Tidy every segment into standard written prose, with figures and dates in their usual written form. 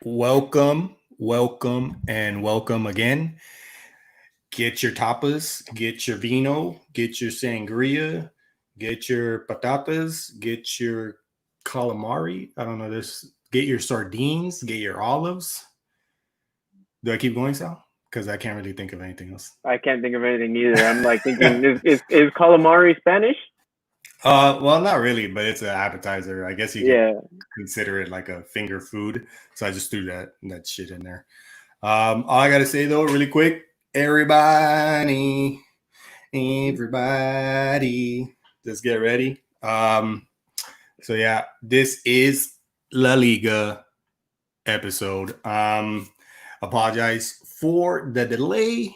and welcome again. Get your tapas, get your vino, get your sangria, get your patatas, get your calamari. I don't know this. Get your sardines, get your olives. Do I keep going, Sal? Because I can't really think of anything else. I can't think of anything either. I'm like thinking, is calamari Spanish? Well, not really, but it's an appetizer. I guess you could Yeah. consider it like a finger food. So I just threw that shit in there. All I gotta say though, really quick, everybody, just get ready. So yeah, this is La Liga episode. Apologize for the delay,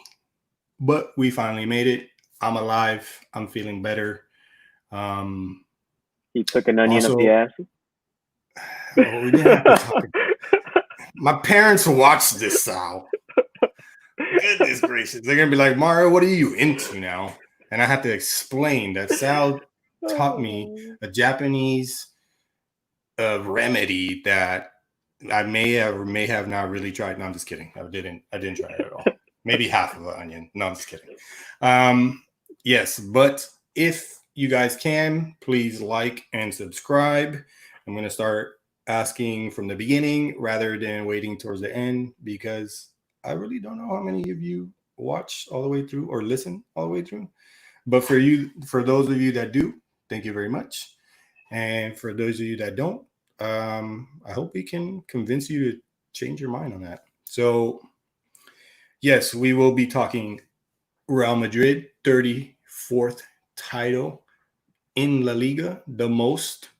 but we finally made it. I'm alive. I'm feeling better. He took an onion Also, up the ass. we didn't have to talk. My parents watched this, Sal. Goodness gracious. They're going to be like, Mario, what are you into now? And I have to explain that Sal taught me a Japanese remedy that I may have not really tried. No, I'm just kidding. I didn't try it at all. Maybe half of an onion. No, I'm just kidding. Yes, but if you guys can, please like and subscribe. I'm going to start asking from the beginning rather than waiting towards the end because I really don't know how many of you watch all the way through or listen all the way through. But for those of you that do, thank you very much. And for those of you that don't, I hope we can convince you to change your mind on that. So, yes, we will be talking Real Madrid, 34th title in La Liga, the most.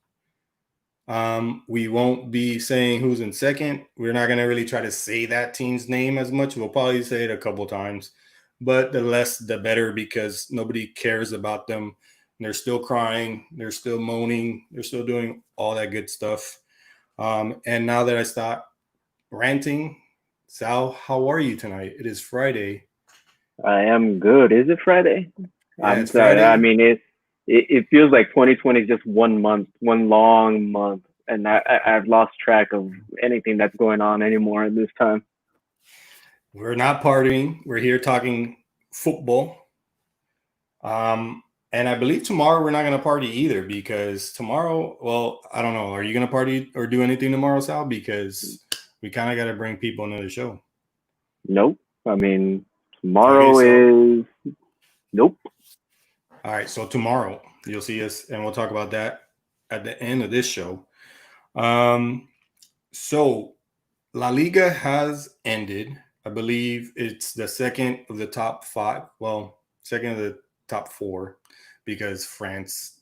We won't be saying who's in second. We're not going to really try to say that team's name as much. We'll probably say it a couple times, but the less, the better because nobody cares about them. They're still crying. They're still moaning. They're still doing all that good stuff. And now that I stop ranting, Sal, how are you tonight? It is Friday. I am good. Is it Friday? Yeah, I'm it's sorry. I Friday. mean, it feels like 2020 is just 1 month, one long month, and I've lost track of anything that's going on anymore at this time. We're not partying. We're here talking football. And I believe tomorrow we're not going to party either because tomorrow, well, I don't know. Are you going to party or do anything tomorrow, Sal? Because we kind of got to bring people into the show. Nope. I mean, tomorrow is nope. All right. So tomorrow you'll see us and we'll talk about that at the end of this show. So La Liga has ended. I believe it's the second of the top five. Well, second of the top four because France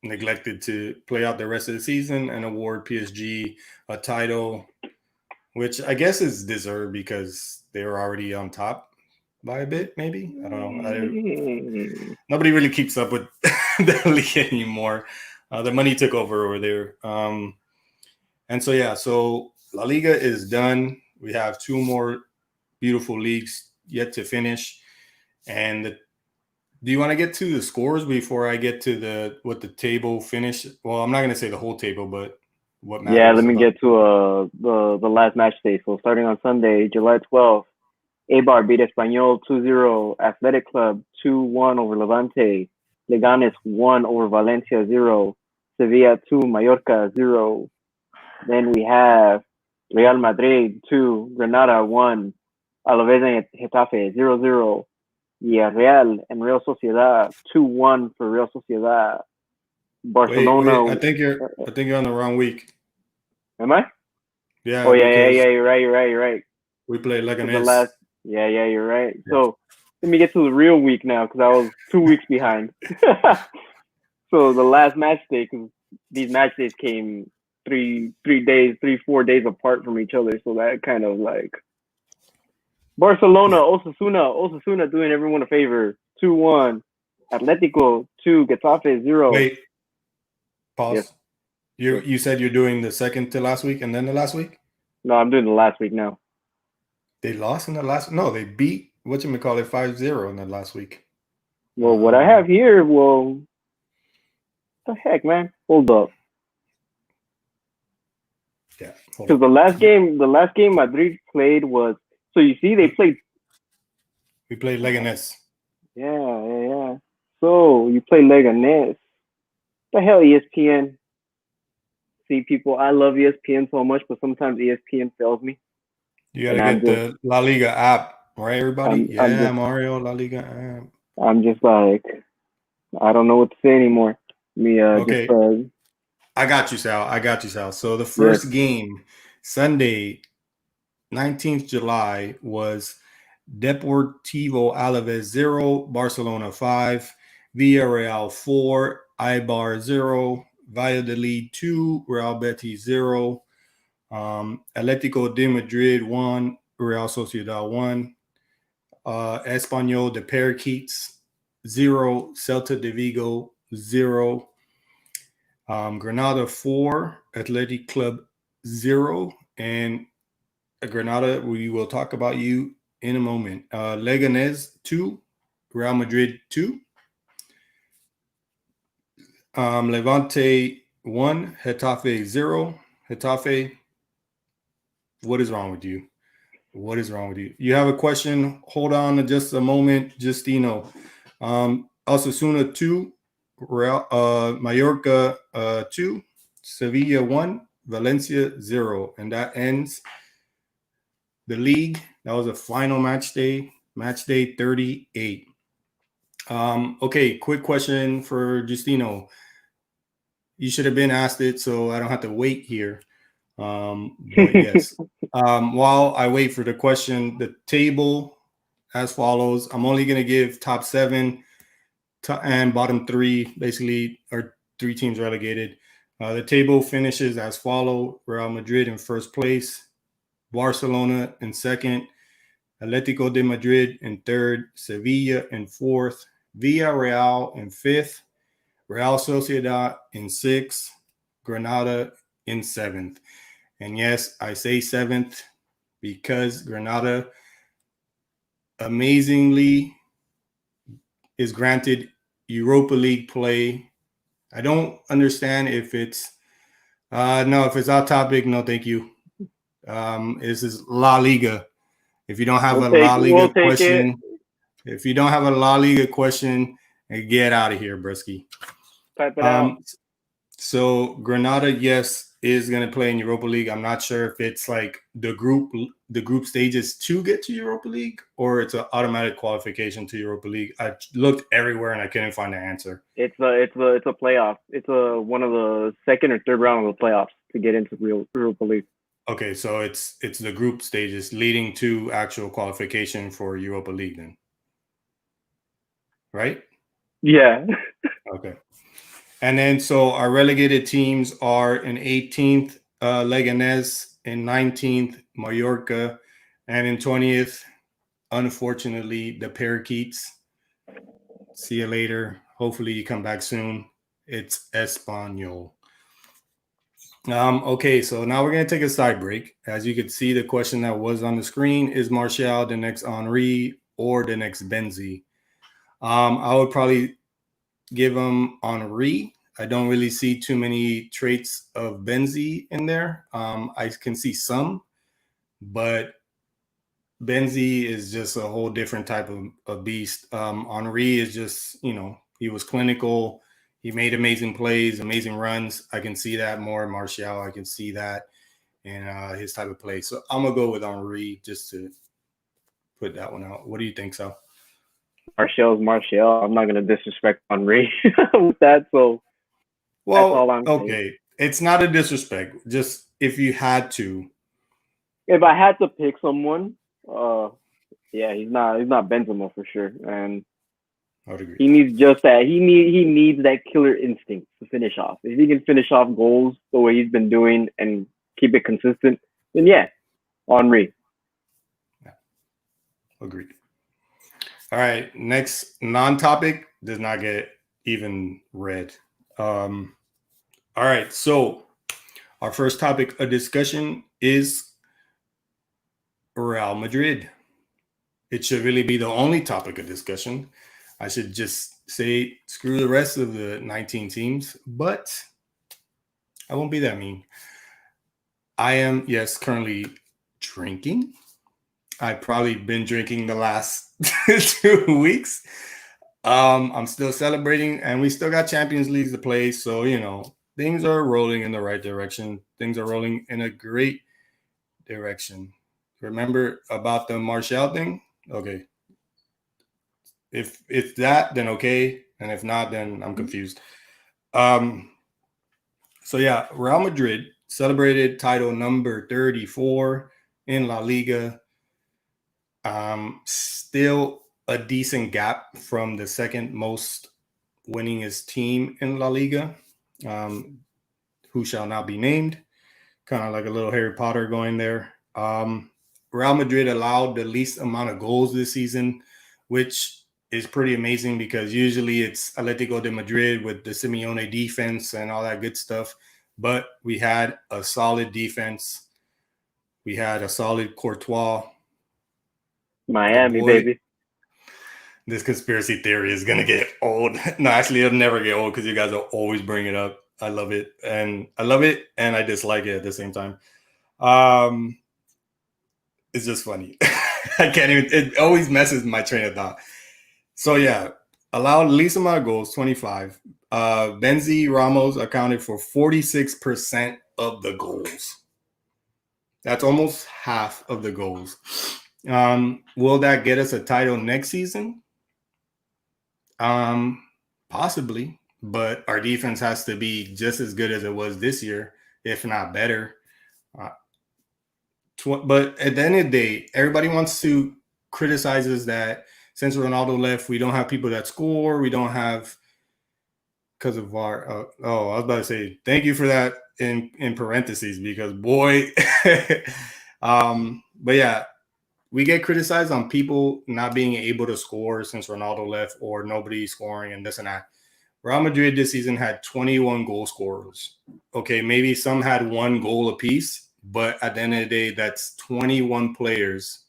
neglected to play out the rest of the season and award PSG a title, which I guess is deserved because they were already on top by a bit, maybe. I don't know. Nobody really keeps up with the league anymore. The money took over there. And so, yeah, so La Liga is done. We have two more beautiful leagues yet to finish. And do you want to get to the scores before I get to what the table finished? Well, I'm not going to say the whole table, but what matters. Yeah, let me get to the last match day. So starting on Sunday, July 12th, Eibar beat Espanyol 2-0. Athletic Club 2-1 over Levante. Leganes 1 over Valencia 0. Sevilla 2, Mallorca 0. Then we have Real Madrid 2, Granada 1. Alaves and Getafe 0-0. Villarreal and Real Sociedad 2-1 for Real Sociedad. Barcelona. Wait, I think you're on the wrong week. Am I? Yeah. Oh yeah. You're right. We played Leganes. Yeah, you're right. Yes. So let me get to the real week now because I was 2 weeks behind. So the last match day, because these match days came 4 days apart from each other, so that kind of like Barcelona, Osasuna doing everyone a favor, 2-1. Atletico 2, Getafe 0. Wait, pause. Yes. You said you're doing the second to last week and then the last week? No, I'm doing the last week now. They lost in the last. No, they beat whatchamacallit 5-0 in the last week. Well, what I have here, what the heck, man? Hold up. Yeah. Because the last game Madrid played was, so you see they played. We played Leganes. Yeah. So you play Leganes. The hell, ESPN. See, people, I love ESPN so much, but sometimes ESPN fails me. You got to get the La Liga app, right, everybody? Mario, La Liga app. I'm just like, I don't know what to say anymore. Okay. I got you, Sal. So the first game, Sunday, 19th July, was Deportivo Alaves 0, Barcelona 5, Villarreal 4, Eibar 0, Valladolid 2, Real Betis 0, Atletico de Madrid 1, Real Sociedad 1, Espanyol de Parakeets 0, Celta de Vigo 0, Granada 4, Athletic Club 0, and Granada, we will talk about you in a moment. Leganes 2, Real Madrid 2, Levante 1, Getafe 0. Getafe, what is wrong with you? What is wrong with you? You have a question? Hold on just a moment, Justino. Osasuna 2, Mallorca 2, Sevilla 1, Valencia 0. And that ends the league. That was a final match day 38. Okay, quick question for Justino. You should have been asked it, so I don't have to wait here. But yes, while I wait for the question, the table as follows. I'm only going to give top 7 and bottom 3, basically, are 3 teams relegated. The table finishes as follow: Real Madrid in first place, Barcelona in second, Atletico de Madrid in third, Sevilla in fourth, Villarreal in fifth, Real Sociedad in sixth, Granada in seventh. And yes, I say seventh because Granada amazingly is granted Europa League play. I don't understand if it's if it's our topic, no thank you. This is La Liga. If you don't have a La Liga question, if you don't have a La Liga question, get out of here, Brisky. Type it out. So Granada, yes, is going to play in Europa League. I'm not sure if it's like the group stages to get to Europa League, or it's an automatic qualification to Europa League. I looked everywhere and I couldn't find the answer. It's a playoff. It's one of the second or third round of the playoffs to get into Europa League. Okay, so it's the group stages leading to actual qualification for Europa League then, right? Yeah. Okay. And then so our relegated teams are in 18th, Leganes, in 19th, Mallorca, and in 20th, unfortunately, the Parakeets. See you later. Hopefully you come back soon. It's Espanyol. Okay, so now we're going to take a side break. As you can see, the question that was on the screen is Martial the next Henry or the next Benzi? I would probably give him Henry. I don't really see too many traits of Benzi in there. I can see some, but Benzi is just a whole different type of beast. Henry is just, he was clinical. He made amazing plays, amazing runs. I can see that more in Martial. I can see that in his type of play. So I'm going to go with Henry just to put that one out. What do you think, Sal? Martial's Martial. I'm not going to disrespect Henry with that. So, well, that's all I'm saying. It's not a disrespect. Just if you had to. If I had to pick someone, yeah, he's not Benzema for sure, and I would agree. He needs just that. He needs that killer instinct to finish off. If he can finish off goals the way he's been doing and keep it consistent, then yeah, Henry. Yeah. Agreed. All right, next non-topic does not get even read. All right, so our first topic of discussion is Real Madrid. It should really be the only topic of discussion. I should just say screw the rest of the 19 teams, but I won't be that mean. I am, yes, currently drinking. I've probably been drinking the last 2 weeks. I'm still celebrating, and we still got Champions League to play. So, things are rolling in the right direction. Things are rolling in a great direction. Remember about the Martial thing? Okay. If it's that, then okay. And if not, then I'm confused. So yeah, Real Madrid celebrated title number 34 in La Liga. Still a decent gap from the second most winningest team in La Liga, who shall not be named. Kind of like a little Harry Potter going there. Real Madrid allowed the least amount of goals this season, which is pretty amazing because usually it's Atletico de Madrid with the Simeone defense and all that good stuff. But we had a solid defense. We had a solid Courtois. Miami, baby. This conspiracy theory is going to get old. No, actually, it'll never get old because you guys will always bring it up. I love it. And I dislike it at the same time. It's just funny. I can't even, it always messes my train of thought. So yeah, allowed least amount of goals, 25. Benzi Ramos accounted for 46% of the goals. That's almost half of the goals. Will that get us a title next season? Possibly, but our defense has to be just as good as it was this year, if not better. But at the end of the day, everybody wants to criticize us that since Ronaldo left, we don't have people that score. We don't have, because of our. I was about to say thank you for that in parentheses because boy, but yeah, we get criticized on people not being able to score since Ronaldo left or nobody scoring and this and that. Real Madrid this season had 21 goal scorers. Okay, maybe some had one goal apiece, but at the end of the day, that's 21 players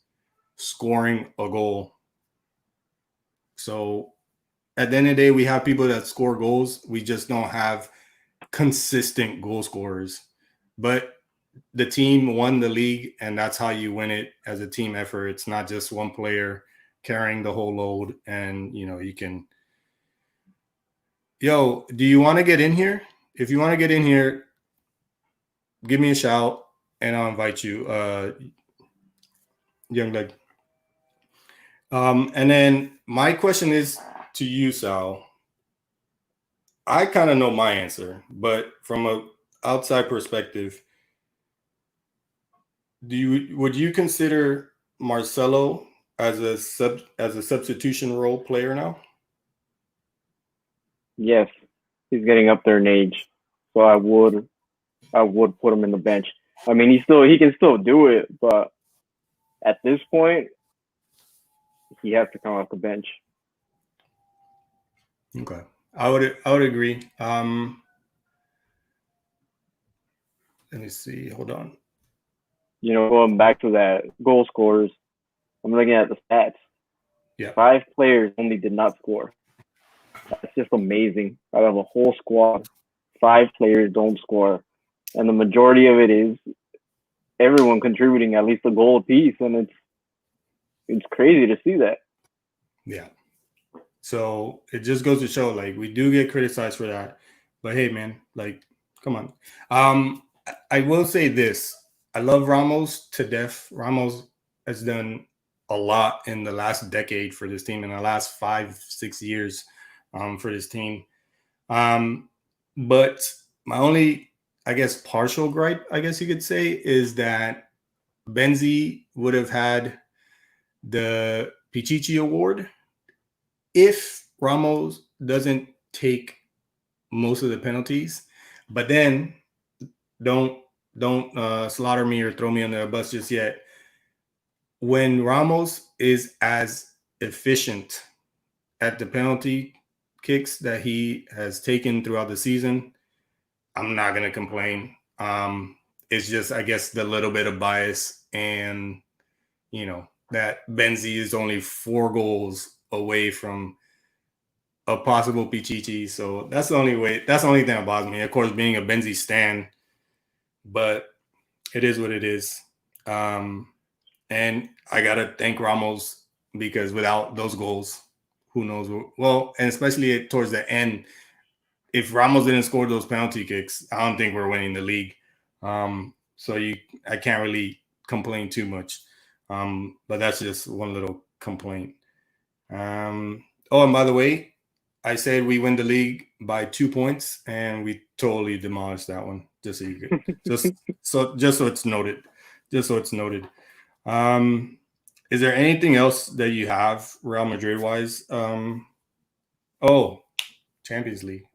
scoring a goal. So at the end of the day, we have people that score goals. We just don't have consistent goal scorers. But the team won the league, and that's how you win it as a team effort. It's not just one player carrying the whole load, and you can. Yo, do you want to get in here? If you want to get in here, give me a shout, and I'll invite you, young leg. And then my question is to you, Sal. I kind of know my answer, but from an outside perspective, would you consider Marcelo as a substitution role player now? Yes, he's getting up there in age, so I would put him in the bench. I mean, he can still do it, but at this point, he has to come off the bench. Okay, I would agree. Let me see. Hold on. Going back to that goal scorers, I'm looking at the stats. Yeah. 5 players only did not score. That's just amazing. Out of a whole squad, 5 players don't score. And the majority of it is everyone contributing at least a goal apiece. And it's crazy to see that. Yeah. So it just goes to show, like, we do get criticized for that. But hey, man, like, come on. I will say this. I love Ramos to death. Ramos has done a lot in the last decade for this team, in the last 5-6 years for this team. But my only, I guess, partial gripe, I guess you could say, is that Benzi would have had the Pichichi Award if Ramos doesn't take most of the penalties. But then don't slaughter me or throw me under a bus just yet. When Ramos is as efficient at the penalty kicks that he has taken throughout the season, I'm not going to complain. It's just, I guess, the little bit of bias and, that Benzi is only 4 goals away from a possible Pichichi. So that's the only thing that bothers me. Of course, being a Benzi stan, but it is what it is. And I gotta thank Ramos because without those goals, who knows? Well, and especially towards the end, if Ramos didn't score those penalty kicks, I don't think we're winning the league. I can't really complain too much. But that's just one little complaint. And by the way, I said we win the league by 2 points, and we totally demolished that one. Just so you could, just so it's noted. Just so it's noted. Is there anything else that you have Real Madrid wise? Champions League.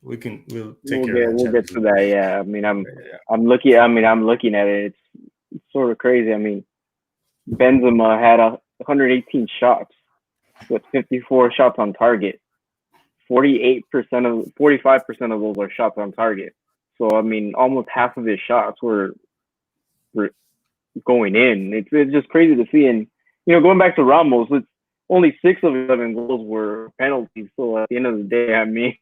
We'll take care of that. We'll get to that. Yeah, I mean, I'm looking at it. It's sort of crazy. I mean, Benzema had 118 shots with 54 shots on target. 45% of those are shots on target. So I mean, almost half of his shots were going in. It's just crazy to see. And going back to Ramos, it's only 6 of 11 goals were penalties. So at the end of the day, I mean,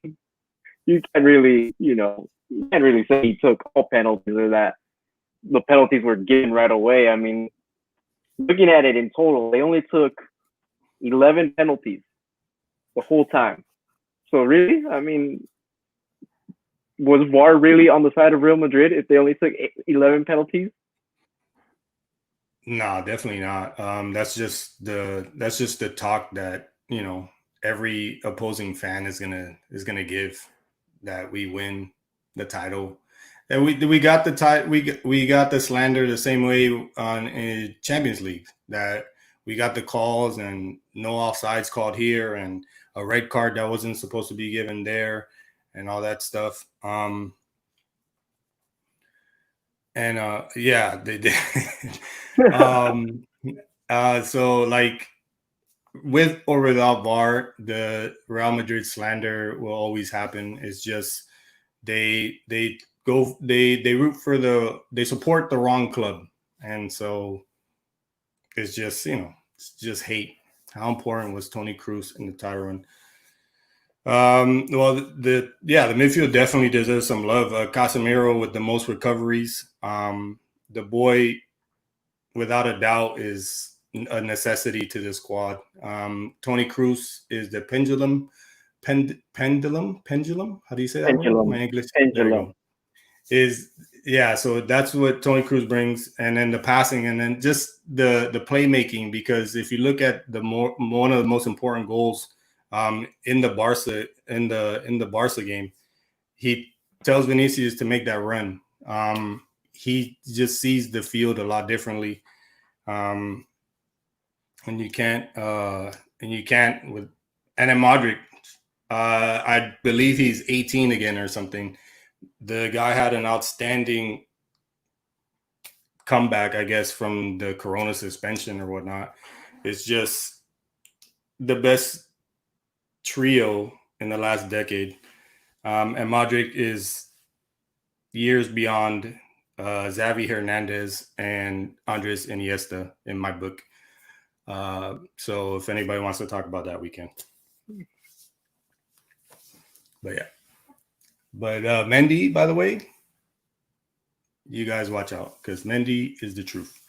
you can't really say he took all penalties or that the penalties were given right away. I mean, looking at it in total, they only took 11 penalties the whole time. So really, I mean, was VAR really on the side of Real Madrid if they only took 11 penalties? No, definitely not. That's just the talk that every opposing fan is gonna give, that we win the title. And we got the we got the slander the same way in Champions League, that we got the calls and no offsides called here and a red card that wasn't supposed to be given there and all that stuff. Yeah, they did. So like, with or without VAR, the Real Madrid slander will always happen. It's just they support the wrong club, and so it's just it's just hate. How important was Toni Kroos in the title run? Well, the midfield definitely deserves some love. Casemiro with the most recoveries. The boy, without a doubt, is a necessity to the squad. Toni Kroos is the pendulum. How do you say that? Pendulum. My English. Pendulum. So that's what Toni Kroos brings, and then the passing, and then just the playmaking. Because if you look at one of the most important goals in the Barca game, he tells Vinicius to make that run. He just sees the field a lot differently. And you can't with, and then Modric, I believe he's 18 again or something. The guy had an outstanding comeback, I guess, from the Corona suspension or whatnot. It's just the best trio in the last decade. And Modric is years beyond Xavi Hernandez and Andres Iniesta in my book. So if anybody wants to talk about that, we can. But yeah. But Mendy, by the way, you guys watch out, because Mendy is the truth.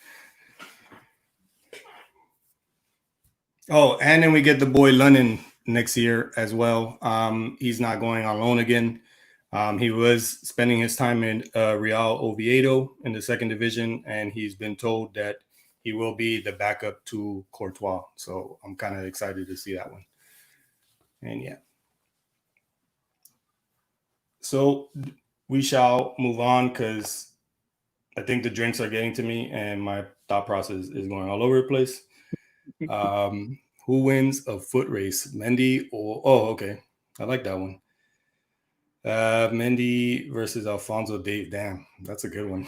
Oh, and then we get the boy London next year as well. He's not going on loan again. He was spending his time in Real Oviedo in the second division, and he's been told that he will be the backup to Courtois. So I'm kind of excited to see that one. And yeah. So we shall move on, because I think the drinks are getting to me and my thought process is going all over the place. Who wins a foot race, Mendy or... Oh, okay. I like that one. Mendy versus Alphonso Davies. Damn, that's a good one.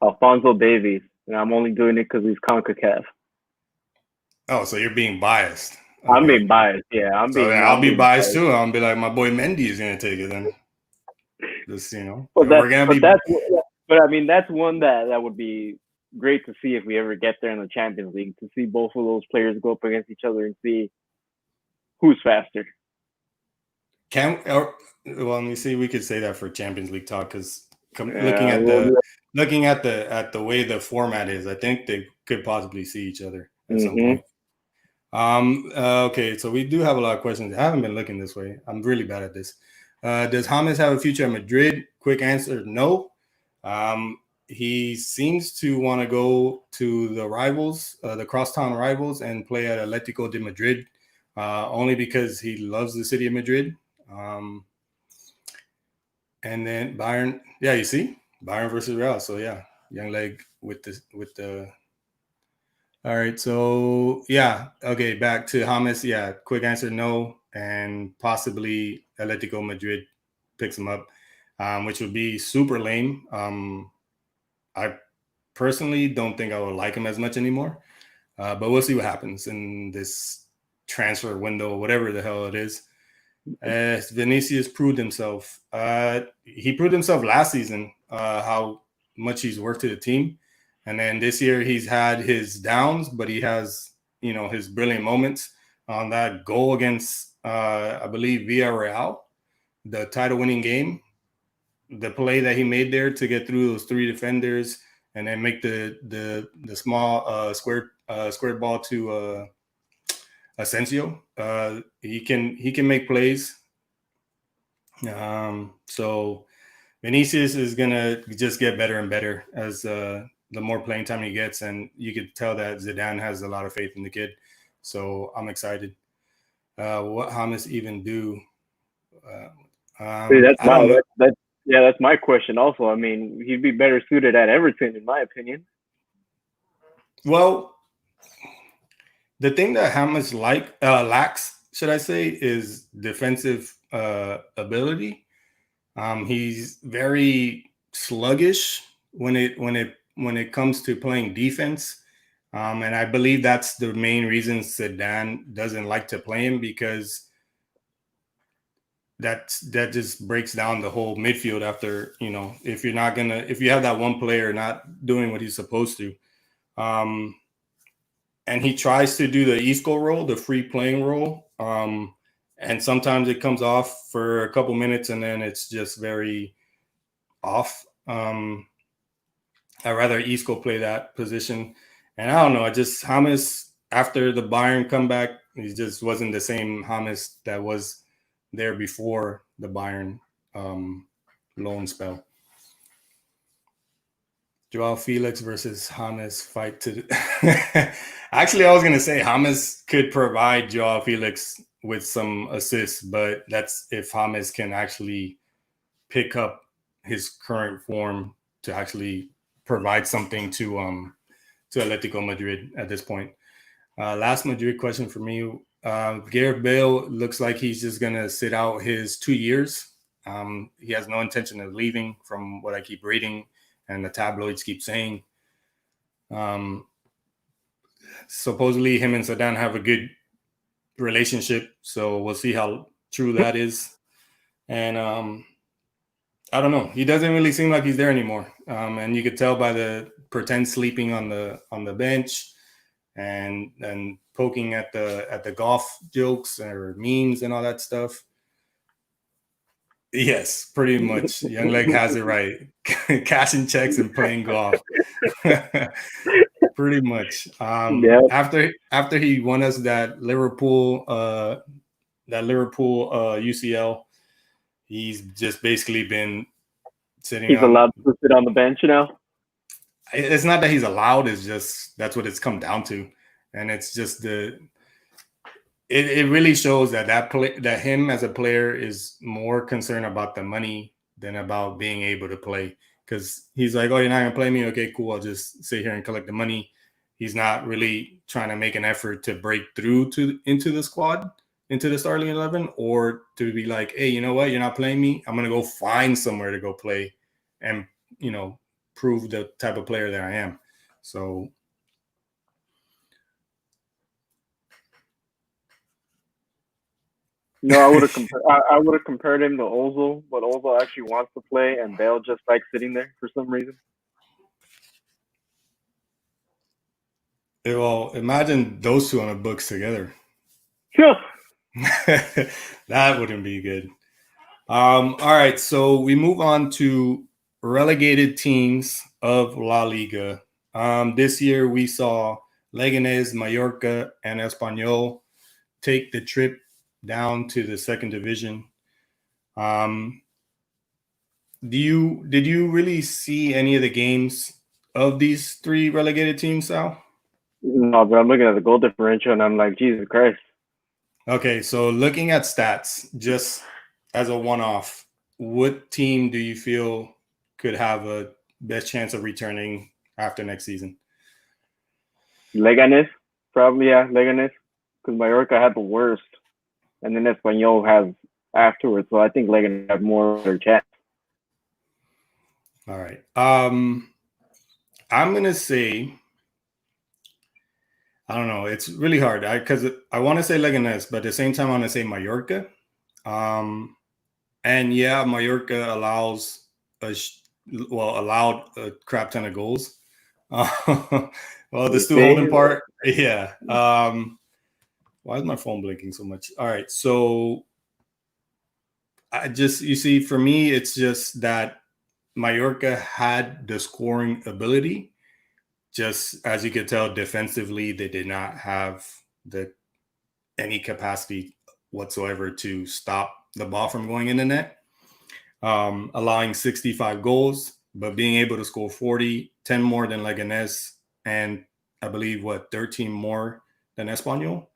Alphonso Davies. And I'm only doing it because he's CONCACAF. Oh, so you're being biased. Okay. I'm being biased. Yeah, I'll be biased too. I'll be like, my boy Mendy is gonna take it then. Just But I mean, that's one that would be great to see if we ever get there in the Champions League, to see both of those players go up against each other and see who's faster. Let me see. We could say that for Champions League talk, because looking at the way the format is, I think they could possibly see each other at some point. Okay, so we do have a lot of questions. I haven't been looking this way. I'm really bad at this. Does James have a future at Madrid? Quick answer, no. He seems to want to go to the rivals, the crosstown rivals, and play at Atletico de Madrid, only because he loves the city of Madrid. And then Bayern, yeah, you see, Bayern versus Real. So yeah, young leg with the. All right, so yeah, okay, back to James. Yeah, quick answer, no, and possibly Atletico Madrid picks him up, which would be super lame. I personally don't think I would like him as much anymore, but we'll see what happens in this transfer window, whatever the hell it is. Vinicius proved himself. He proved himself last season, how much he's worked to the team. And then this year he's had his downs, but he has, his brilliant moments. On that goal against, I believe, Villarreal, the title-winning game, the play that he made there to get through those three defenders and then make the small square ball to Asensio. He can make plays. So Vinicius is gonna just get better and better as the more playing time he gets, and you could tell that Zidane has a lot of faith in the kid. So I'm excited. What James even do? That's my question. Also, I mean, he'd be better suited at Everton, in my opinion. Well, the thing that James lacks, should I say, is defensive ability. He's very sluggish when it comes to playing defense, and I believe that's the main reason Zidane doesn't like to play him, because that just breaks down the whole midfield after, if you have that one player not doing what he's supposed to. And he tries to do the Isco role, the free playing role. And sometimes it comes off for a couple minutes and then it's just very off. I'd rather Isco play that position. And I don't know, James, after the Bayern comeback, he just wasn't the same James that was there before the Bayern loan spell. Joao Felix versus James fight to Actually, I was going to say James could provide Joao Felix with some assists, but that's if James can actually pick up his current form to actually provide something to Atletico Madrid at this point. Last Madrid question for me. Gareth Bale looks like he's just going to sit out his 2 years. He has no intention of leaving from what I keep reading and the tabloids keep saying. Supposedly him and Zidane have a good relationship, so we'll see how true that is. And I don't know. He doesn't really seem like he's there anymore. And you could tell by the pretend sleeping on the bench and poking at the golf jokes or memes and all that stuff. Yes, pretty much. Young leg has it right. Cashing checks and playing golf. Pretty much. After he won us that Liverpool UCL, he's just basically been sitting. He's allowed to sit on the bench now. It's not that he's allowed; it's just that's what it's come down to, and it's just It really shows that him as a player is more concerned about the money than about being able to play. Because he's like, oh, you're not gonna play me? Okay, cool. I'll just sit here and collect the money. He's not really trying to make an effort to break through into the squad, into the starting 11, or to be like, hey, you know what? You're not playing me. I'm gonna go find somewhere to go play, and prove the type of player that I am. So. No, I would have compared him to Ozil, but Ozil actually wants to play, and Bale just likes sitting there for some reason. Well, imagine those two on the books together. Sure. That wouldn't be good. All right, so we move on to relegated teams of La Liga. This year we saw Leganés, Mallorca, and Espanyol take the trip down to the second division. Did you really see any of the games of these three relegated teams, Sal? No, but I'm looking at the goal differential and I'm like, Jesus Christ. Okay, so looking at stats, just as a one-off, what team do you feel could have a best chance of returning after next season? Leganes, probably, yeah, Leganes. Because Mallorca had the worst. And then Espanyol has afterwards. So I think Leganes have more of their chance. All right. I'm gonna say, I don't know. It's really hard because I want to say Leganes, but at the same time, I want to say Mallorca. And yeah, Mallorca allowed a crap ton of goals. Well, the Stu Holden part, yeah. Why is my phone blinking so much? All right, so you see, for me, it's just that Mallorca had the scoring ability. Just as you could tell, defensively, they did not have any capacity whatsoever to stop the ball from going in the net, allowing 65 goals, but being able to score 40, 10 more than Leganés, and I believe, 13 more than Espanyol.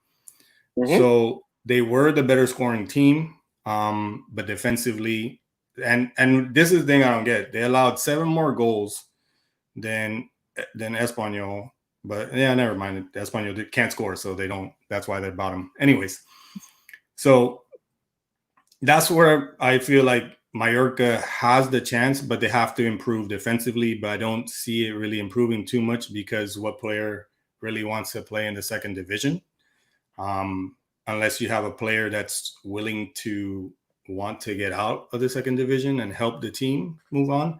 Mm-hmm. So they were the better scoring team, but defensively, and this is the thing I don't get. They allowed 7 more goals than Espanyol, but yeah, never mind. Espanyol can't score, so they don't. That's why they're bottom. Anyways, so that's where I feel like Mallorca has the chance, but they have to improve defensively. But I don't see it really improving too much because what player really wants to play in the second division? Unless you have a player that's willing to want to get out of the second division and help the team move on.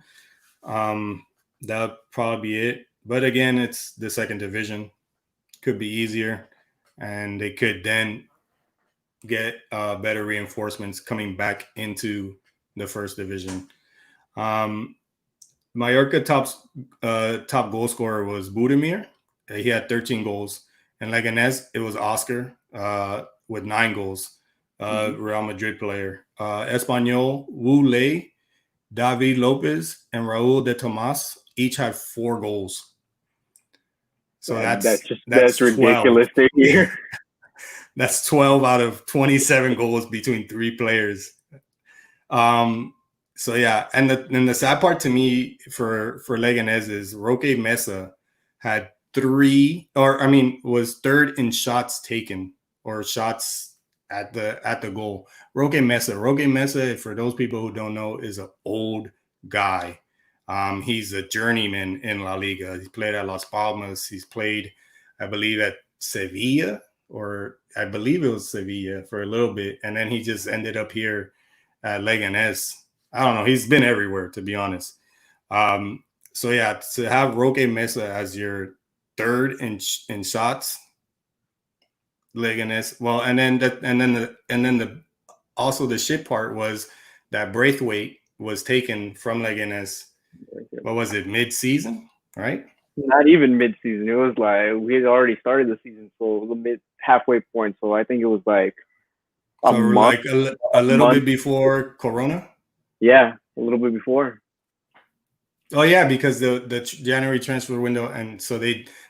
That'll probably be it. But again, it's the second division. Could be easier. And they could then get better reinforcements coming back into the first division. Mallorca top goal scorer was Budimir. He had 13 goals. And Leganés, it was Oscar with 9 goals. Real Madrid player. Espanyol, Wu Lei, David Lopez, and Raul de Tomas each had 4 goals. So that's ridiculous to hear. That's 12 out of 27 goals between 3 players. So yeah, and the sad part to me for Leganés is Roque Mesa had was third in shots taken or shots at the goal. Roque Mesa, for those people who don't know, is an old guy. He's a journeyman in La Liga. He played at Las Palmas. He's played, I believe, at Sevilla, or I believe it was Sevilla for a little bit, and then he just ended up here at Leganés. I don't know. He's been everywhere, to be honest. So yeah, to have Roque Mesa as your third in shots, Leganés. Well, and then also the shit part was that Braithwaite was taken from Leganés. What was it, mid-season, right? Not even mid-season. It was like we had already started the season, so the halfway point. So I think it was like a little bit before Corona. Yeah, a little bit before. Oh yeah, because the January transfer window, and so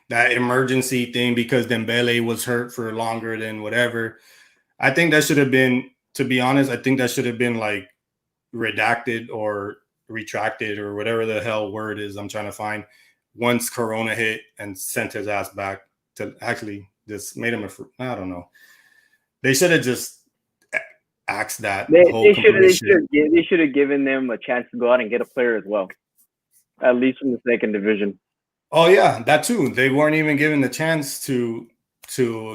that emergency thing because Dembele was hurt for longer than whatever. I think that should have been, to be honest, I think that should have been like redacted or retracted or whatever the hell word is I'm trying to find once Corona hit and sent his ass back to actually just made him I don't know. They should have just axed that. They should have given them a chance to go out and get a player as well, at least from the second division. Oh yeah, that too. They weren't even given the chance to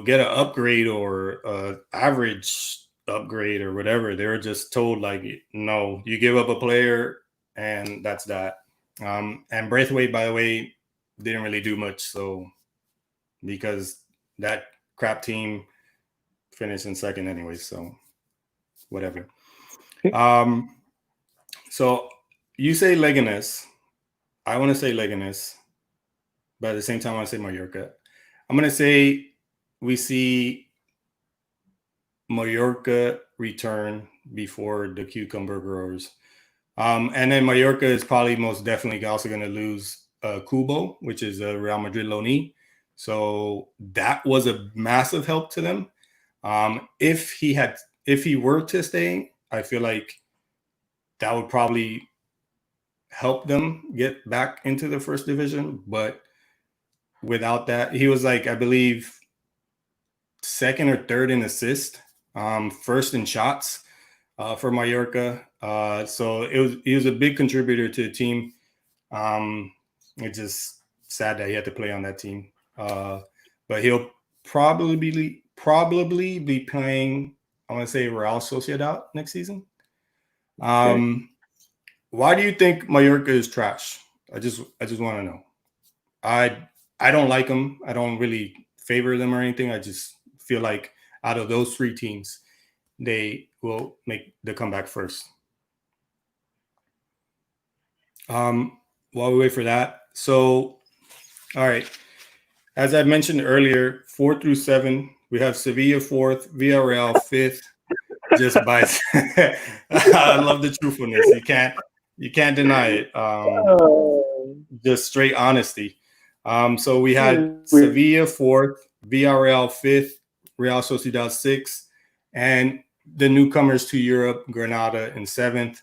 get an upgrade or average upgrade or whatever. They were just told like, no, you give up a player and that's that. And Braithwaite, by the way, didn't really do much. So because that crap team finished in second anyway, so whatever. So you say Leganes. I want to say Leganes, but at the same time, I want to say Mallorca. I'm going to say we see Mallorca return before the cucumber growers. And then Mallorca is probably most definitely also going to lose Kubo, which is a Real Madrid loanee. So that was a massive help to them. If he were to stay, I feel like that would probably help them get back into the first division. But without that, he was like, I believe, second or third in assist, first in shots for Mallorca. So he was a big contributor to the team. It's just sad that he had to play on that team. But he'll probably be playing, I want to say, Real Sociedad next season. Why do you think Mallorca is trash? I just want to know. I don't like them. I don't really favor them or anything. I just feel like out of those three teams, they will make the comeback first. While we wait for that, so all right. As I mentioned earlier, 4 through 7, we have Sevilla 4th, Villarreal 5th. Just by I love the truthfulness. You can't deny it. Just straight honesty. So we had Sevilla 4th, Villarreal 5th, Real Sociedad 6th, and the newcomers to Europe, Granada in 7th.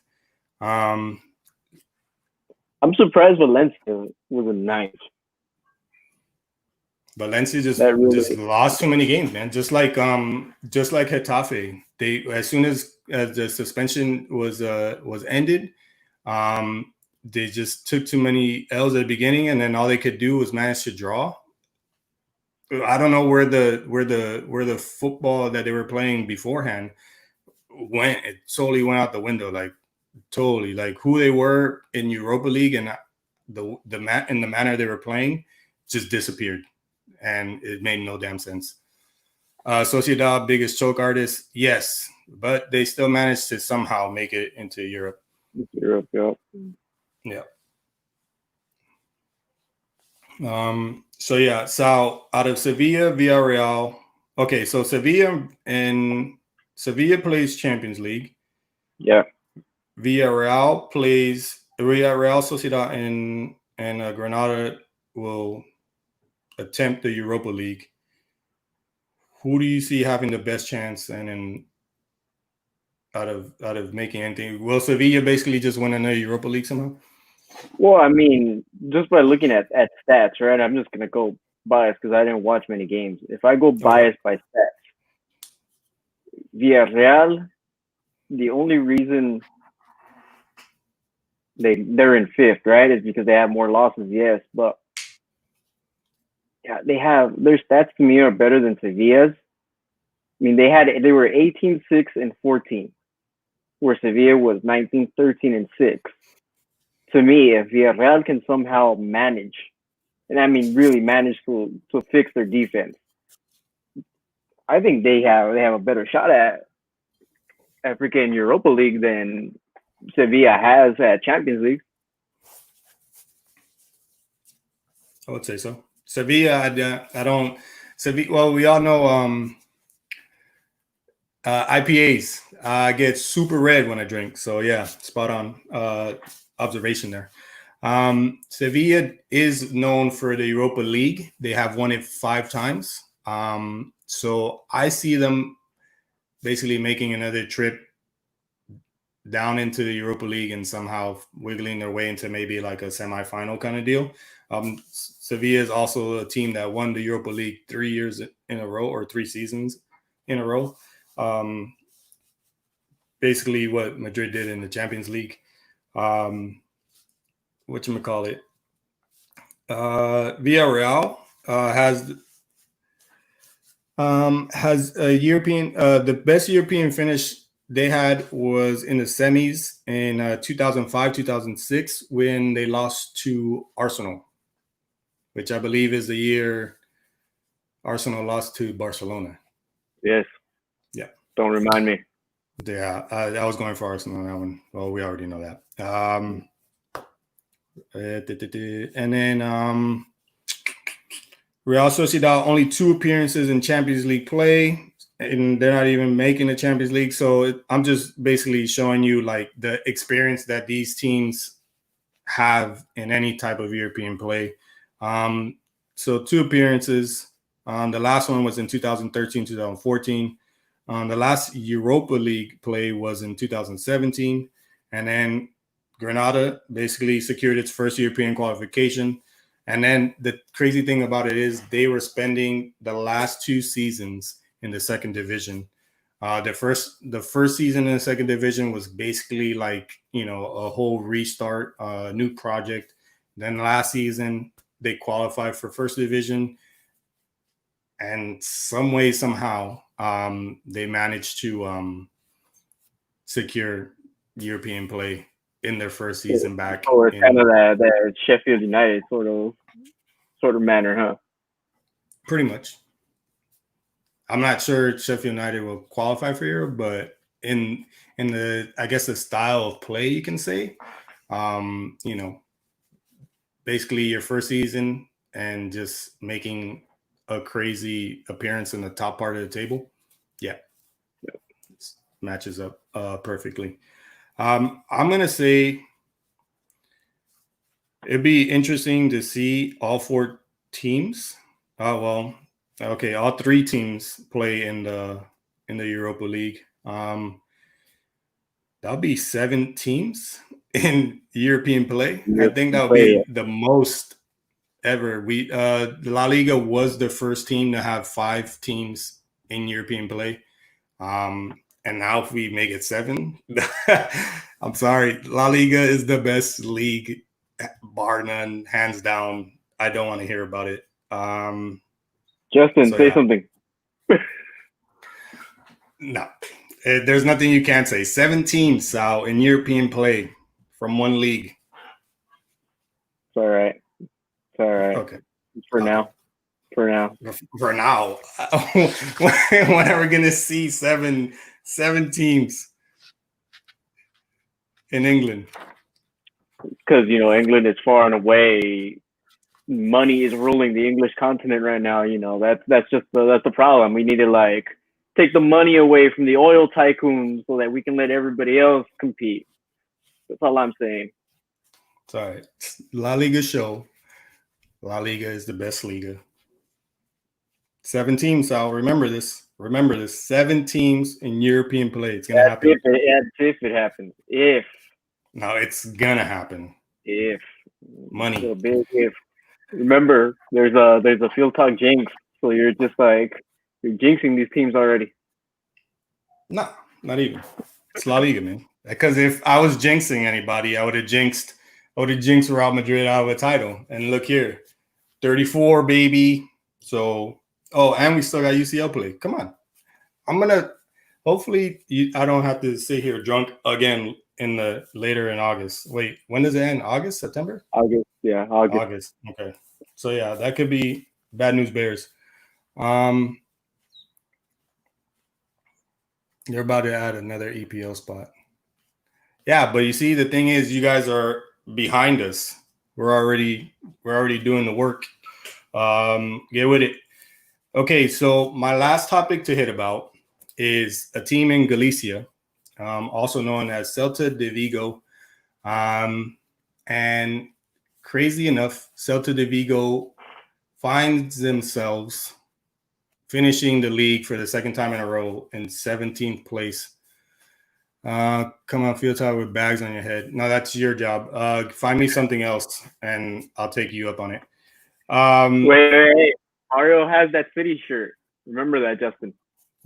I'm surprised Valencia was in 9th. Valencia just lost too many games, man. Just like Getafe, they as soon as the suspension was ended, they just took too many L's at the beginning, and then all they could do was manage to draw. I don't know where the football that they were playing beforehand went. It totally went out the window, like totally. Like who they were in Europa League and the manner they were playing just disappeared. And it made no damn sense. Sociedad, biggest choke artist, yes, but they still managed to somehow make it into Europe. Yeah. So out of Sevilla, Villarreal. Okay, so Sevilla plays Champions League. Yeah. Villarreal Sociedad and Granada will attempt the Europa League. Who do you see having the best chance and out of making anything? Will Sevilla basically just win another Europa League somehow? Well, I mean, just by looking at stats, right? I'm just gonna go biased because I didn't watch many games. If I go biased by stats, Villarreal, the only reason they're in 5th, right, is because they have more losses, yes, but yeah, their stats to me are better than Sevilla's. I mean, they were 18-6 and 14, where Sevilla was 19-13 and 6. To me, if Villarreal can somehow manage, and I mean really manage to fix their defense, I think they have a better shot at African Europa League than Sevilla has at Champions League. I would say so. Sevilla, I don't. Sevilla. Well, we all know IPAs. I get super red when I drink. So yeah, spot on observation there. Sevilla is known for the Europa League. They have won it 5 times. So I see them basically making another trip down into the Europa League and somehow wiggling their way into maybe like a semifinal kind of deal. Sevilla is also a team that won the Europa League 3 years in a row or 3 seasons in a row. Basically what Madrid did in the Champions League. Whatchamacallit? Villarreal has a European, the best European finish they had was in the semis in 2005-2006 when they lost to Arsenal, which I believe is the year Arsenal lost to Barcelona. Yes. Yeah. Don't remind me. Yeah, I was going for Arsenal on that one. Well, we already know that. And then Real Sociedad only 2 appearances in Champions League play, and they're not even making the Champions League. So I'm just basically showing you like the experience that these teams have in any type of European play. So 2 appearances. The last one was in 2013, 2014. The last Europa League play was in 2017. And then Granada basically secured its first European qualification. And then the crazy thing about it is they were spending the last 2 seasons in the second division. The first season in the second division was basically like, a whole restart, new project. Then last season they qualified for first division, and some way somehow they managed to secure European play in their first season back. So it's kind of that Sheffield United sort of manner, huh? Pretty much. I'm not sure Sheffield United will qualify for Europe, but in the, I guess, the style of play, you can say, basically your first season and just making a crazy appearance in the top part of the table. Yeah. Matches up perfectly. I'm going to say it'd be interesting to see all 4 teams. All 3 teams play in the Europa League. That'll be 7 teams in European play. I think that'll be the most ever. La Liga was the first team to have 5 teams in European play. And now if we make it 7, I'm sorry, La Liga is the best league, bar none, hands down. I don't want to hear about it. Justin, say something. No, there's nothing you can't say. 7 teams, Sal, in European play from one league. It's all right. Okay. For now. When are we going to see seven teams in England? Because, England is far and away. Money is ruling the English continent right now. That's the problem. We need to take the money away from the oil tycoons so that we can let everybody else compete. That's all I'm saying. It's all right. La Liga show. La Liga is the best Liga. 7 teams, Sal. Remember this. 7 teams in European play. It's gonna happen. If it happens. If. No, it's gonna happen. If. Money. It's a big if. Remember, there's a FieldTalk jinx. So you're just you're jinxing these teams already. No, not even. It's La Liga, man. Because if I was jinxing anybody, I would have jinxed Real Madrid out of a title. And look here, 34, baby. So, and we still got UCL play. Come on. I'm gonna hopefully I don't have to sit here drunk again later in August. Wait, when does it end? August, September? August, yeah, August. August. Okay. So yeah, that could be bad news bears. They're about to add another EPL spot. Yeah, but you see, the thing is, you guys are behind us. We're already doing the work. Get with it. Okay, so my last topic to hit about is a team in Galicia, also known as Celta de Vigo. And crazy enough, Celta de Vigo finds themselves finishing the league for the second time in a row in 17th place. Come on, FieldTalk with bags on your head. No, that's your job. Find me something else, and I'll take you up on it. Wait. Mario has that City shirt. Remember that, Justin.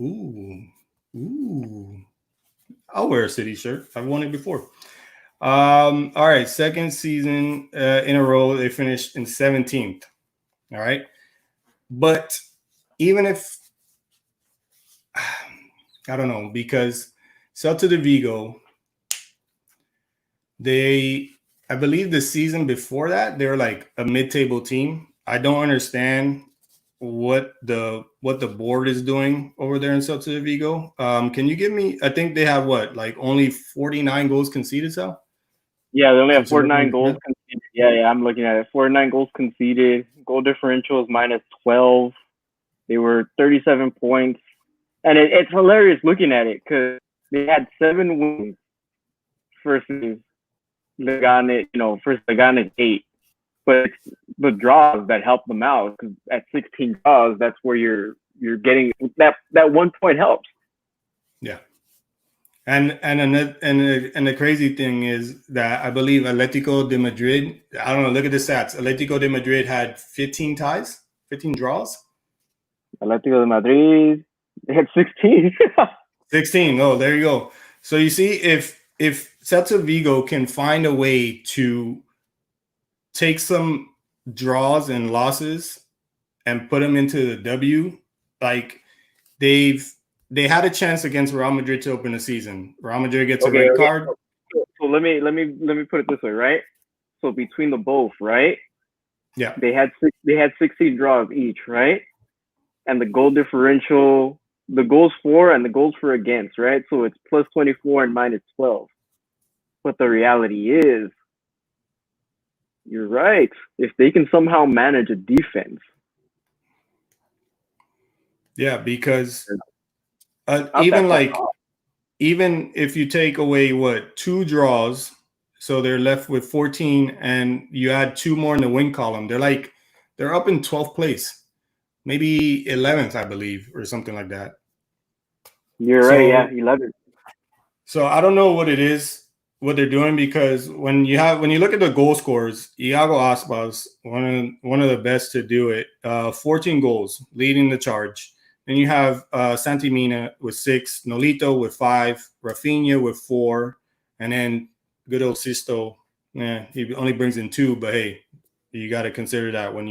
Ooh. I'll wear a City shirt. I've worn it before. All right, second season in a row, they finished in 17th. All right. But even if, I don't know, because Celta de Vigo, I believe the season before that, they were like a mid-table team. I don't understand what the board is doing over there in Celta de Vigo. Can you give me, I think they have only 49 goals conceded, Sal? Yeah, they only have 49 goals conceded. Yeah, I'm looking at it. 49 goals conceded. Goal differential is -12. They were 37 points. And it's hilarious looking at it because they had 7 wins versus Leganes, versus Leganes 8. But it's the draws that help them out because at 16 draws, that's where you're getting that 1 point helps. Yeah. And the crazy thing is that I believe Atletico de Madrid, I don't know, look at the stats. Atletico de Madrid had 15 ties, 15 draws. Atletico de Madrid, they had 16. 16. Oh, there you go. So you see, if Celta Vigo can find a way to take some draws and losses and put them into the W, like they had a chance against Real Madrid to open the season. Real Madrid gets a red card. So let me put it this way, right? So between the both, right? Yeah. They had 16 draws each, right? And the goal differential, the goals for and the goals for against, right? So it's +24 and -12. But the reality is, you're right. If they can somehow manage a defense. Yeah, because even if you take away 2 draws, so they're left with 14, and you add 2 more in the win column, they're up in 12th place, maybe 11th, I believe, or something like that. You're right, yeah, 11th. So I don't know what it is, what they're doing, because when you look at the goal scorers, Iago Aspas, one of the best to do it, 14 goals, leading the charge. Then you have Santi Mina with 6, Nolito with 5, Rafinha with 4, and then good old Sisto. Yeah, he only brings in 2, but hey, you got to consider that when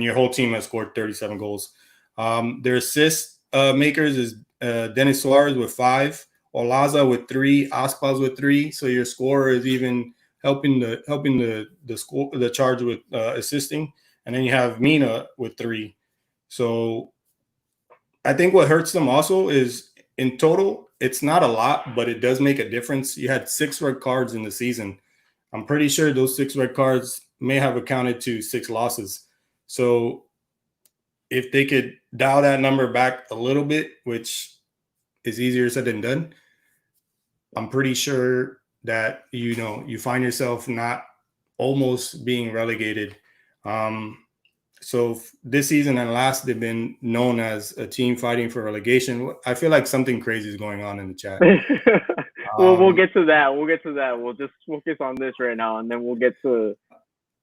your whole team has scored 37 goals. Their assist makers is Denis Suarez with 5, Olaza with 3, Aspas with 3. So your scorer is even helping the charge with assisting, and then you have Mina with 3. So I think what hurts them also is, in total, it's not a lot, but it does make a difference. You had 6 red cards in the season. I'm pretty sure those 6 red cards may have accounted to 6 losses. So if they could dial that number back a little bit, which is easier said than done, I'm pretty sure that you find yourself not almost being relegated. So this season and last, they've been known as a team fighting for relegation. I feel like something crazy is going on in the chat. We'll get to that. We'll just focus on this right now, and then we'll get to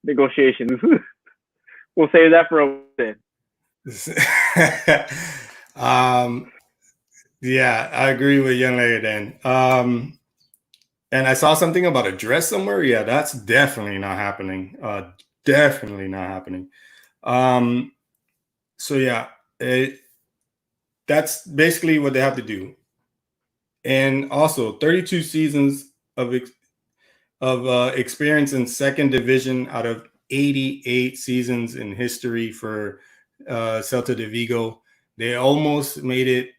negotiations. We'll save that for a bit. Yeah, I agree with young lady then. And I saw something about a dress somewhere. Yeah, that's definitely not happening. Definitely not happening. So yeah, that's basically what they have to do. And also 32 seasons of experience in second division out of 88 seasons in history for Celta de Vigo. They almost made it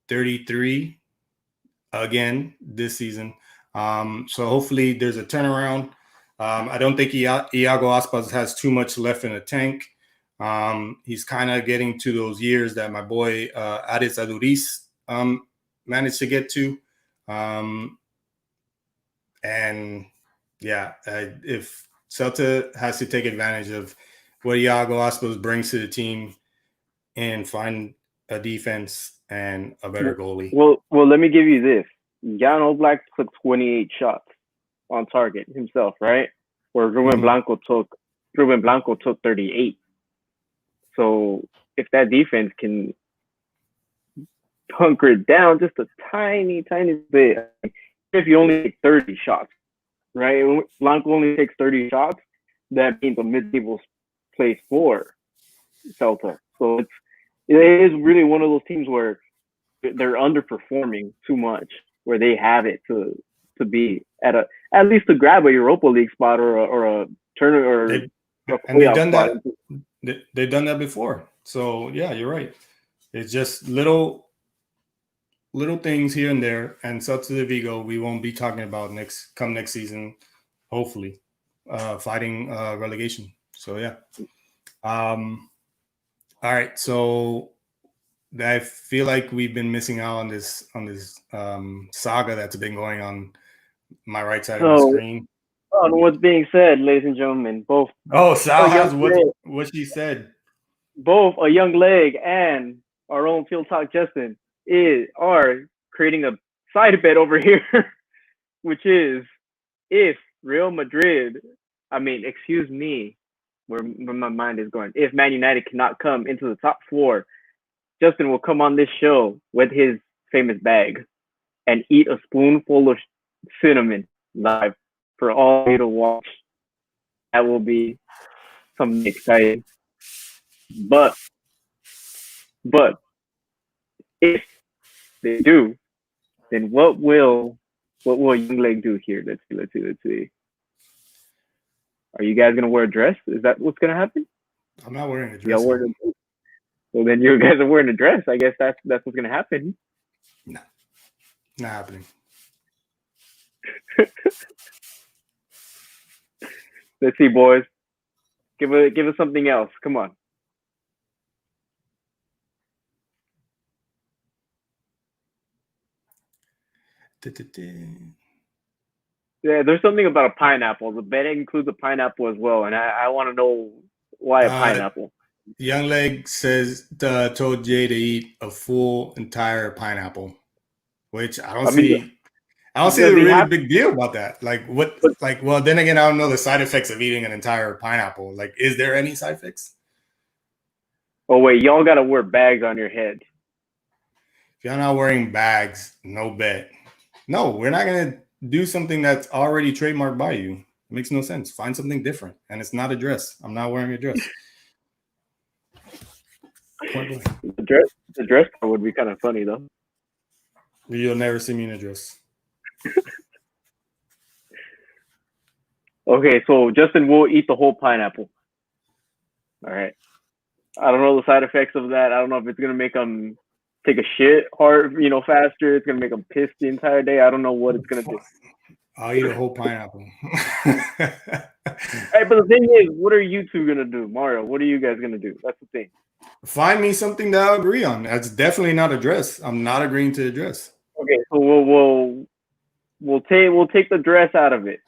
33 again this season. So hopefully there's a turnaround. I don't think Iago Aspas has too much left in the tank. He's kind of getting to those years that my boy Aris Aduriz managed to get to. And yeah, if Celta has to take advantage of what Iago Aspas brings to the team and find a defense and a better goalie. Well, let me give you this. Jan Oblak took 28 shots on target himself, right? Where Ruben Blanco took 38. So if that defense can hunker it down just a tiny bit, if you only take 30 shots, right? Blanco only takes 30 shots, that means a mid-table place for Celta. So it is really one of those teams where they're underperforming too much, where they have it to be at least to grab a Europa League spot or a tournament or they've done spot. They've done that before. So yeah, you're right. It's just little things here and there, and Celta de Vigo we won't be talking about next season, hopefully. fighting relegation. So yeah. All right. So I feel like we've been missing out on this saga that's been going on my right side of the screen. On what's being said, ladies and gentlemen, both Sal has what she said. Both a young leg and our own FieldTalk Justin are creating a side bet over here, which is if Real Madrid, excuse me, where my mind is going. If Man United cannot come into the top 4, Justin will come on this show with his famous bag and eat a spoonful of cinnamon live for all of you to watch. That will be something exciting. But if they do, then what will Young Leg do here? Let's see. Are you guys gonna wear a dress? Is that what's gonna happen? I'm not wearing a dress. Well, then you guys are wearing a dress. I guess that's what's gonna happen. No, not happening. Let's see, boys. Give us something else. Come on. Yeah, there's something about a pineapple. The bet includes a pineapple as well, and I want to know why a pineapple. Young Leg told Jay to eat a full entire pineapple, which I don't see a really big deal about that. Like what? Well, then again, I don't know the side effects of eating an entire pineapple. Like, is there any side effects? Oh wait, y'all gotta wear bags on your head. If you're not wearing bags, no bet. No, we're not gonna do something that's already trademarked by you. It makes no sense. Find something different, and it's not a dress. I'm not wearing a dress. The dress code would be kind of funny though. You'll never see me in a dress. Okay, so Justin will eat the whole pineapple. All right. I don't know the side effects of that. I don't know if it's gonna make him take a shit hard, faster. It's gonna make him piss the entire day. I don't know what it's gonna do. I'll eat a whole pineapple. Hey, but the thing is, what are you two gonna do, Mario? What are you guys gonna do? That's the thing. Find me something that I'll agree on. That's definitely not a dress. I'm not agreeing to a dress. Okay, so we'll take the dress out of it.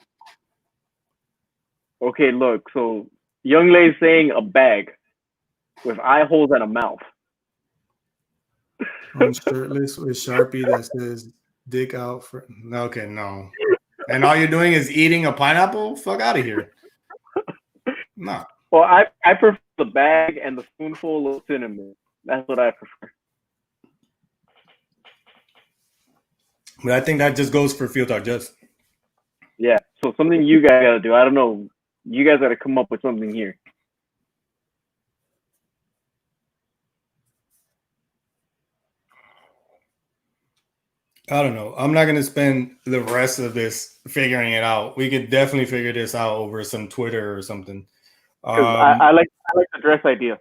Okay, look. So Young Lay's saying a bag with eye holes and a mouth. I'm shirtless with Sharpie that says "dick out for." Okay, no. And all you're doing is eating a pineapple? Fuck out of here. No. Well, I prefer the bag and the spoonful of cinnamon. That's what I prefer. But I think that just goes for FieldTalk just. Yeah. So something you guys gotta do. I don't know. You guys gotta come up with something here. I don't know. I'm not going to spend the rest of this figuring it out. We could definitely figure this out over some Twitter or something. I like the dress idea.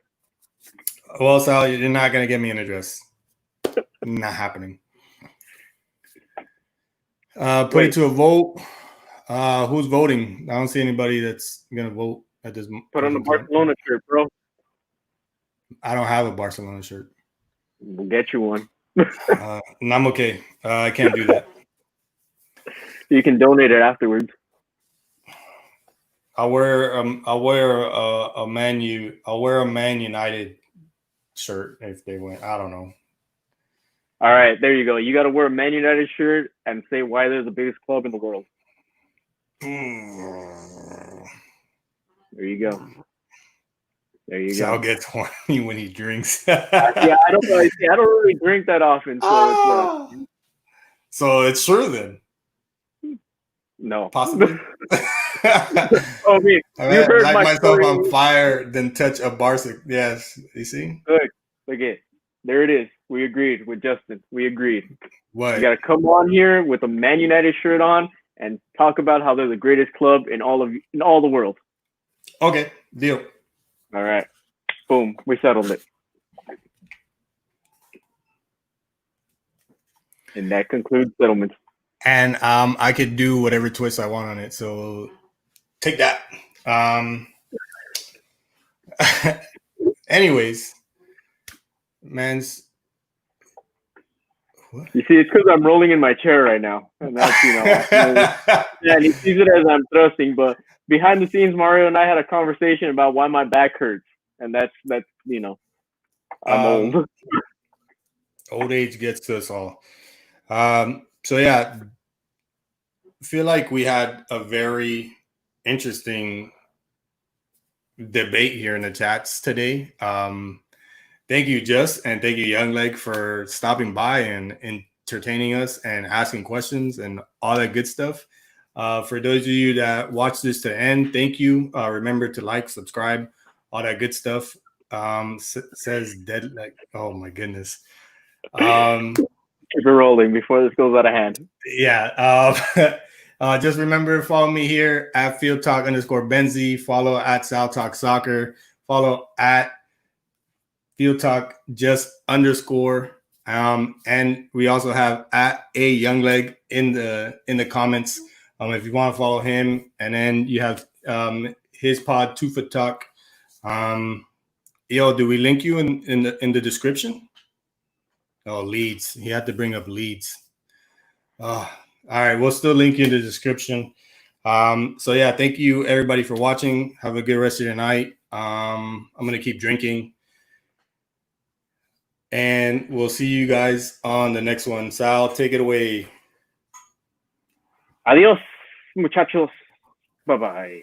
Well, Sal, you're not going to get me in a dress. Not happening. Put it to a vote. Who's voting? I don't see anybody that's going to vote at this moment. Put on the Barcelona shirt, bro. I don't have a Barcelona shirt. We'll get you one. I'm okay. I can't do that. You can donate it afterwards. I'll wear a Man United shirt if they win. I don't know. All right, there you go. You got to wear a Man United shirt and say why they're the biggest club in the world. There you go. There you go. Sal gets horny when he drinks. Yeah, I don't really drink that often. So it's true then. No, possibly. Oh, man. I light myself on fire, then touch a Barca. Yes, you see. Look it. There it is. We agreed with Justin. We agreed. What? You got to come on here with a Man United shirt on and talk about how they're the greatest club in all the world. Okay, deal. All right. Boom. We settled it. And that concludes settlements. And I could do whatever twist I want on it. So Take that. Anyways, man's. What? You see, it's because I'm rolling in my chair right now, and that's yeah. He sees it as I'm thrusting, but behind the scenes, Mario and I had a conversation about why my back hurts, and that's I'm old. Old age gets to us all. So yeah, I feel like we had a very interesting debate here in the chats today. Thank you, Just, and thank you, Young Leg, for stopping by and entertaining us and asking questions and all that good stuff. For those of you that watch this to the end, thank you. Remember to like, subscribe, all that good stuff. Says dead like, oh my goodness. Keep it rolling before this goes out of hand. Yeah. Just remember to follow me here at FieldTalk_Benzi. Follow at SalTalk Soccer. Follow at FieldTalk _. And we also have at a Young Leg in the comments. If you want to follow him, and then you have his pod 2 Foot Talk. Do we link you in the description? Oh, Leeds. He had to bring up Leeds. Oh, all right. We'll still link you in the description. So yeah, thank you everybody for watching. Have a good rest of your night. I'm gonna keep drinking. And we'll see you guys on the next one. Sal, take it away. Adios, muchachos. Bye-bye.